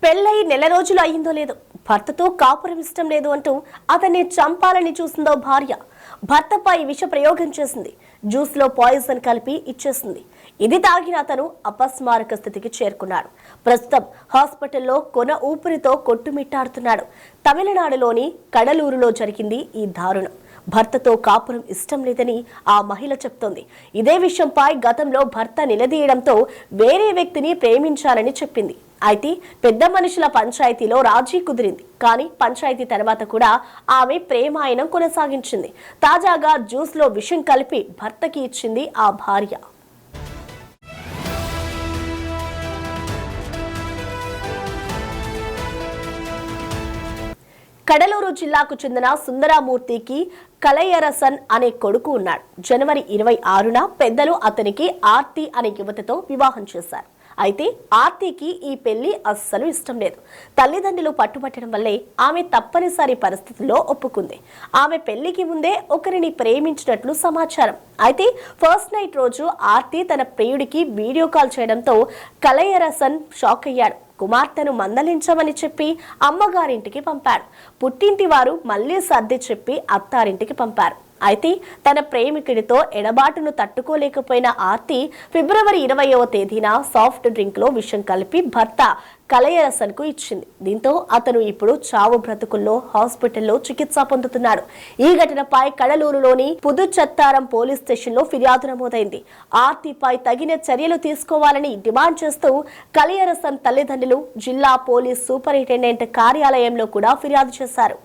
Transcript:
పెళ్ళై నెల రోజులు అయిందో లేదో భర్తతో కాపురం ఇష్టం లేదు అంటూ అతన్ని చంపాలని చూసిందో భార్య భర్తపై విష ప్రయోగం చేసింది. జ్యూస్ లో పాయిజన్ కలిపి ఇచ్చేసింది. ఇది తాగిన అతను అపస్మారక స్థితికి చేరుకున్నాడు. ప్రస్తుతం హాస్పిటల్లో కొన ఊపిరితో కొట్టుమిట్టాడుతున్నాడు. తమిళనాడులోని కడలూరులో జరిగింది ఈ దారుణం. భర్తతో కాపురం ఇష్టం లేదని ఆ మహిళ చెప్తోంది. ఇదే విషయంపై గతంలో భర్త నిలదీయడంతో వేరే వ్యక్తిని ప్రేమించాలని చెప్పింది. అయితే పెద్ద మనుషుల పంచాయతీలో రాజీ కుదిరింది. కానీ పంచాయతీ తర్వాత కూడా ఆమె ప్రేమాయణం కొనసాగించింది. తాజాగా జ్యూస్ లో విషం కలిపి భర్తకి ఇచ్చింది ఆ భార్య. కడలూరు జిల్లాకు చెందిన సుందరమూర్తికి కలయరసన్ అనే కొడుకు ఉన్నాడు. జనవరి 26న పెద్దలు అతనికి ఆర్తి అనే యువతితో వివాహం చేశారు. అయితే ఆర్తికి ఈ పెళ్లి అస్సలు ఇష్టం లేదు. తల్లిదండ్రులు పట్టుబట్టడం వల్లే ఆమె తప్పనిసరి పరిస్థితుల్లో ఒప్పుకుంది. ఆమె పెళ్లికి ముందే ఒకరిని ప్రేమించినట్లు సమాచారం. అయితే ఫస్ట్ నైట్ రోజు ఆర్తి తన ప్రియుడికి వీడియో కాల్ చేయడంతో కలయరసన్ షాక్ అయ్యాడు. కుమార్తెను మందలించమని చెప్పి అమ్మగారింటికి పంపాడు. పుట్టింటి వారు మళ్లీ సర్ది చెప్పి అత్తారింటికి పంపారు. అయితే తన ప్రేమికుడితో ఎడబాటును తట్టుకోలేకపోయిన ఆర్తి ఫిబ్రవరి 20వ తేదీన సాఫ్ట్ డ్రింక్ లో విషం కలిపి భర్త కలయరసన్ కు ఇచ్చింది. దీంతో అతను ఇప్పుడు చావు బ్రతుకుల్లో హాస్పిటల్లో చికిత్స పొందుతున్నాడు. ఈ ఘటనపై కడలూరులోని పుదుచత్తారం పోలీస్ స్టేషన్ లో ఫిర్యాదు నమోదైంది. ఆర్తిపై తగిన చర్యలు తీసుకోవాలని డిమాండ్ చేస్తూ కలయరసన్ తల్లిదండ్రులు జిల్లా పోలీస్ సూపరింటెండెంట్ కార్యాలయంలో కూడా ఫిర్యాదు చేశారు.